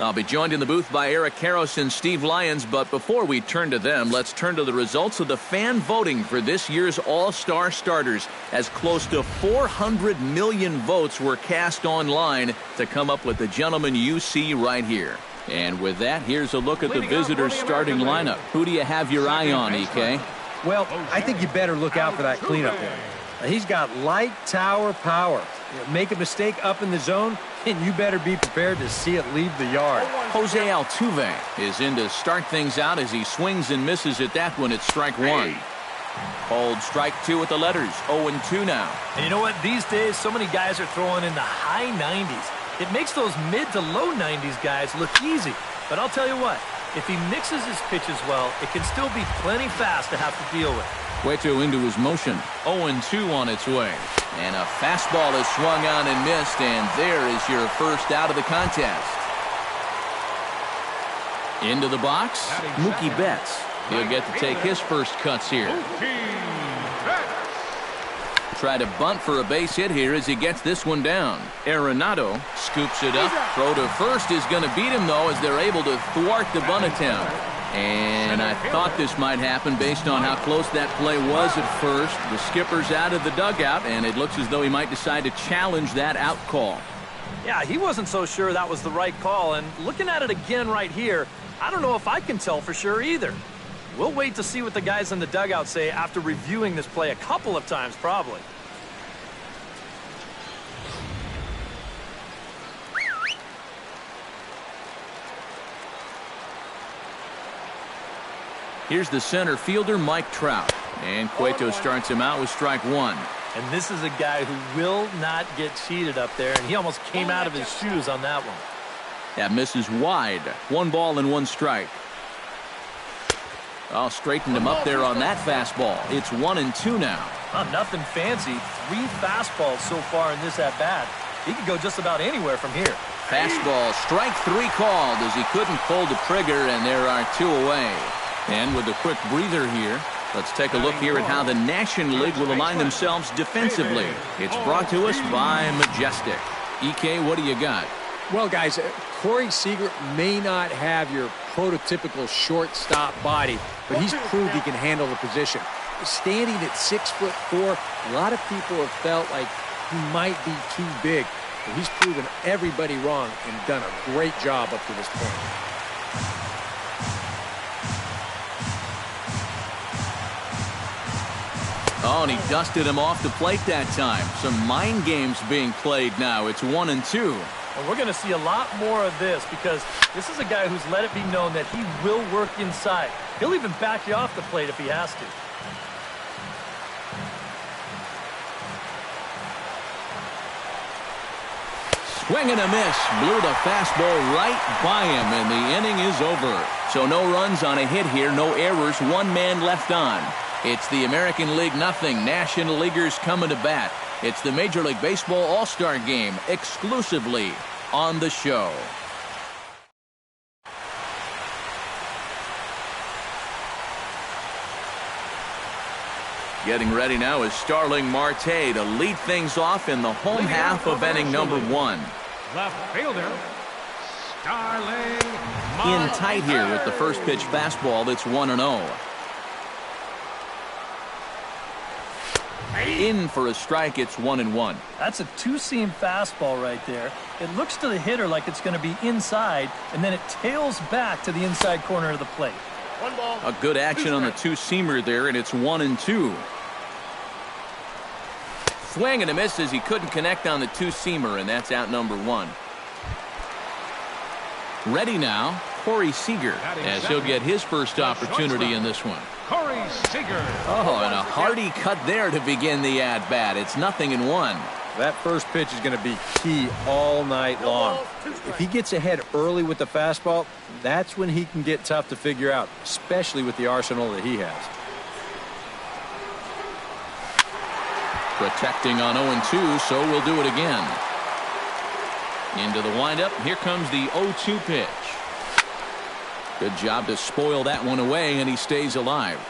I'll be joined in the booth by Eric Karros and Steve Lyons, but before we turn to them, let's turn to the results of the fan voting for this year's All-Star starters, as close to 400 million votes were cast online to come up with the gentleman you see right here. And with that, here's a look at the visitors' starting lineup. Who do you have your eye on, EK? Well, I think you better look out for that cleanup there. He's got light tower power. Make a mistake up in the zone, and you better be prepared to see it leave the yard. Jose Altuve is in to start things out as he swings and misses at that one at strike one. Called strike two with the letters, 0-2 now. And you know what? These days, so many guys are throwing in the high 90s. It makes those mid to low 90s guys look easy. But I'll tell you what, if he mixes his pitches well, it can still be plenty fast to have to deal with. Cueto into his motion, 0-2 on its way. And a fastball is swung on and missed, and there is your first out of the contest. Into the box, Mookie Betts. He'll get to take his first cuts here. Try to bunt for a base hit here as he gets this one down. Arenado scoops it up. Throw to first is going to beat him, though, as they're able to thwart the bunt attempt. And I thought this might happen based on how close that play was at first. The skipper's out of the dugout, and it looks as though he might decide to challenge that out call. Yeah, he wasn't so sure that was the right call, and looking at it again right here, I don't know if I can tell for sure either. We'll wait to see what the guys in the dugout say after reviewing this play a couple of times probably. Here's the center fielder, Mike Trout. And Cueto starts him out with strike one. And this is a guy who will not get cheated up there, and he almost came out of his shoes on that one. That misses wide. 1 ball and 1 strike. Oh, straightened him up there on that fastball. It's 1-2 now. Nothing fancy. 3 fastballs so far in this at-bat. He could go just about anywhere from here. Fastball, strike 3 called as he couldn't pull the trigger, and there are 2 away. And with a quick breather here, let's take a look here at how the National League will align themselves defensively. It's brought to us by Majestic. EK, what do you got? Well, guys, Corey Seager may not have your prototypical shortstop body, but he's proved he can handle the position. Standing at 6'4", a lot of people have felt like he might be too big, but he's proven everybody wrong and done a great job up to this point. Oh, and he dusted him off the plate that time. Some mind games being played now. It's 1-2. And we're going to see a lot more of this because this is a guy who's let it be known that he will work inside. He'll even back you off the plate if he has to. Swing and a miss. Blew the fastball right by him, and the inning is over. So no runs on a hit here, no errors, 1 man left on. It's the American League nothing. National Leaguers coming to bat. It's the Major League Baseball All-Star Game exclusively on the show. Getting ready now is Starling Marte to lead things off in the home half of inning number 1. Left fielder, Starling Marte. In tight here with the first pitch fastball. That's 1-0. In for a strike, it's 1-1. That's a 2-seam fastball right there. It looks to the hitter like it's going to be inside, and then it tails back to the inside corner of the plate. 1 ball. A good action on the 2-seamer there, and it's 1-2. Swing and a miss as he couldn't connect on the 2-seamer, and that's out number 1. Ready now, Corey Seager, as he'll get his first opportunity in this one. Corey Seager. Oh, and a hearty cut there to begin the at-bat. It's 0-1. That first pitch is going to be key all night long. If he gets ahead early with the fastball, that's when he can get tough to figure out, especially with the arsenal that he has. Protecting on 0-2, so we'll do it again. Into the windup. Here comes the 0-2 pitch. Good job to spoil that one away, and he stays alive.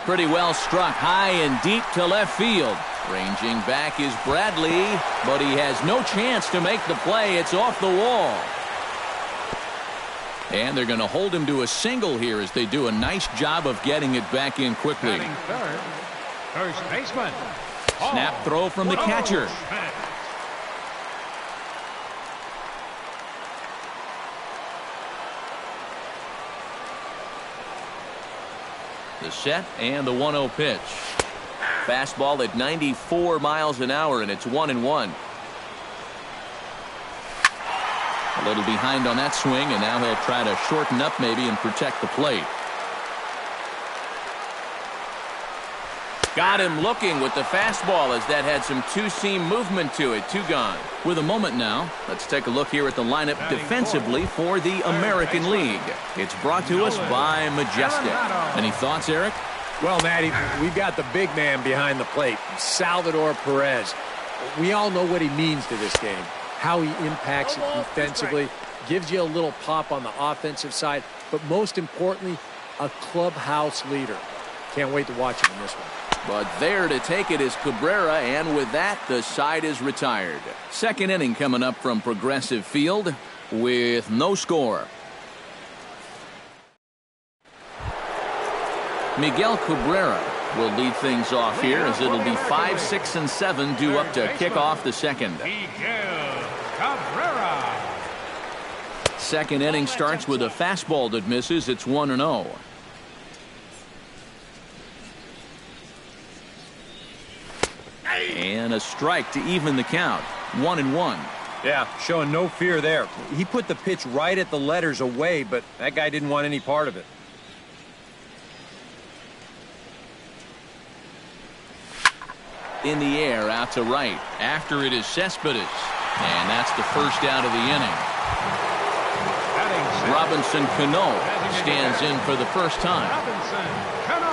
Pretty well struck high and deep to left field. Ranging back is Bradley, but he has no chance to make the play. It's off the wall. And they're going to hold him to a single here as they do a nice job of getting it back in quickly. Batting third, first baseman. Snap throw from the catcher. The set and the 1-0 pitch. Fastball at 94 miles an hour, and it's 1-1. A little behind on that swing, and now he'll try to shorten up maybe and protect the plate. Got him looking with the fastball as that had some two-seam movement to it. 2 gone. With a moment now, let's take a look here at the lineup defensively for the American League. It's brought to us by Majestic. Any thoughts, Eric? Well, Matty, we've got the big man behind the plate, Salvador Perez. We all know what he means to this game, how he impacts it defensively, gives you a little pop on the offensive side, but most importantly, a clubhouse leader. Can't wait to watch him in this one. But there to take it is Cabrera, and with that, the side is retired. Second inning coming up from Progressive Field with no score. Miguel Cabrera will lead things off here as it'll be 5, 6, and 7 due up to kick off the second. Miguel Cabrera. Second inning starts with a fastball that misses. It's 1-0. And a strike to even the count. 1-1. Yeah, showing no fear there. He put the pitch right at the letters away, but that guy didn't want any part of it. In the air out to right. After it is Cespedes. And that's the first out of the inning. Robinson Cano stands in for the first time. Robinson Cano.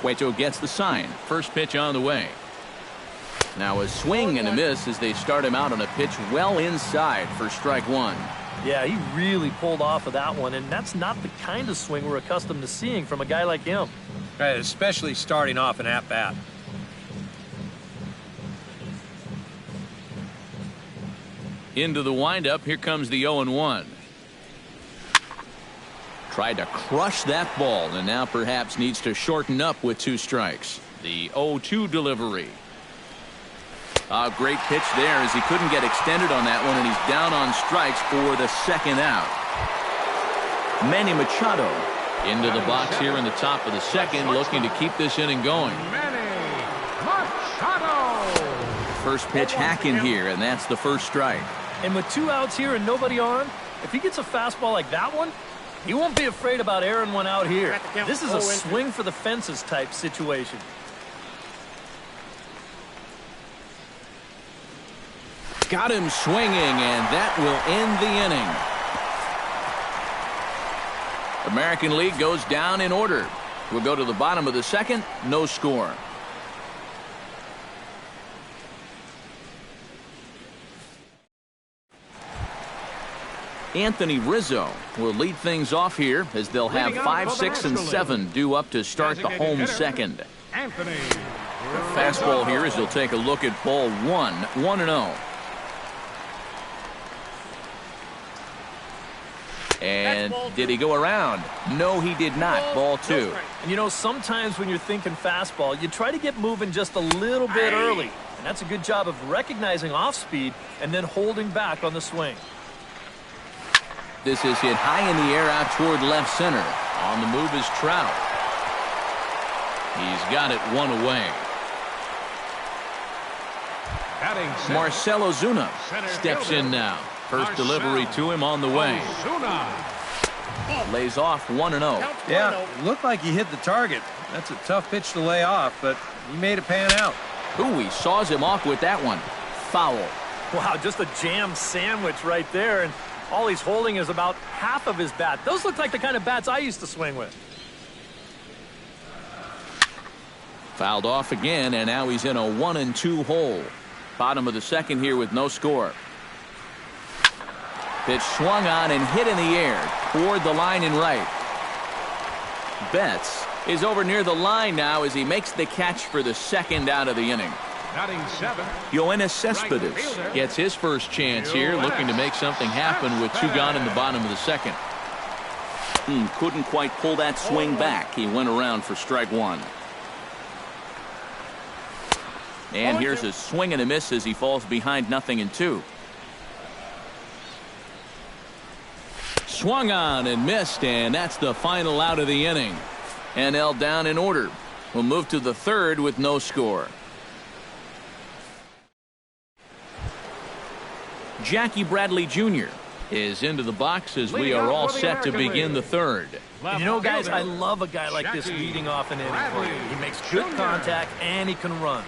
Cueto gets the sign. First pitch on the way. Now a swing and a miss as they start him out on a pitch well inside for strike 1. Yeah, he really pulled off of that one, and that's not the kind of swing we're accustomed to seeing from a guy like him. Right, especially starting off an at-bat. Into the windup. Here comes the 0-1. Tried to crush that ball, and now perhaps needs to shorten up with 2 strikes. The 0-2 delivery. A great pitch there as he couldn't get extended on that one, and he's down on strikes for the second out. Manny Machado into the box here in the top of the second, looking to keep this inning going. Manny Machado. First pitch hacking here, and that's the first strike. And with 2 outs here and nobody on, if he gets a fastball like that one, he won't be afraid about airing one out here. This is a swing for the fences type situation. Got him swinging, and that will end the inning. American League goes down in order. We'll go to the bottom of the second. No score. Anthony Rizzo will lead things off here as they'll have 5, 6, and 7 due up to start the home second. Anthony. The fastball here as they'll take a look at ball 1, 1-0. And did he go around? No, he did not. Ball 2. And you know, sometimes when you're thinking fastball, you try to get moving just a little bit early. And that's a good job of recognizing off speed and then holding back on the swing. This is hit high in the air out toward left center. On the move is Trout. He's got it 1 away. Marcell Ozuna steps in now. First delivery to him on the way. Lays off 1-0. Yeah, looked like he hit the target. That's a tough pitch to lay off, but he made it pan out. Ooh, he saws him off with that one. Foul. Wow, just a jam sandwich right there, and all he's holding is about half of his bat. Those look like the kind of bats I used to swing with. Fouled off again, and now he's in a 1-2 hole. Bottom of the second here with no score. Pitch swung on and hit in the air toward the line and right. Betts is over near the line now as he makes the catch for the second out of the inning. Batting seventh, Yoenis Cespedes fielder. gets his first chance here, looking to make something happen with 2 gone in the bottom of the second. Couldn't quite pull that swing back. He went around for strike 1. And here's a swing and a miss as he falls behind 0-2. Swung on and missed, and that's the final out of the inning. NL down in order. We'll move to the third with no score. Jackie Bradley Jr. is into the box as we are all set to begin the third. And you know, guys, I love a guy like this leading off an inning for you. He makes good contact and he can run.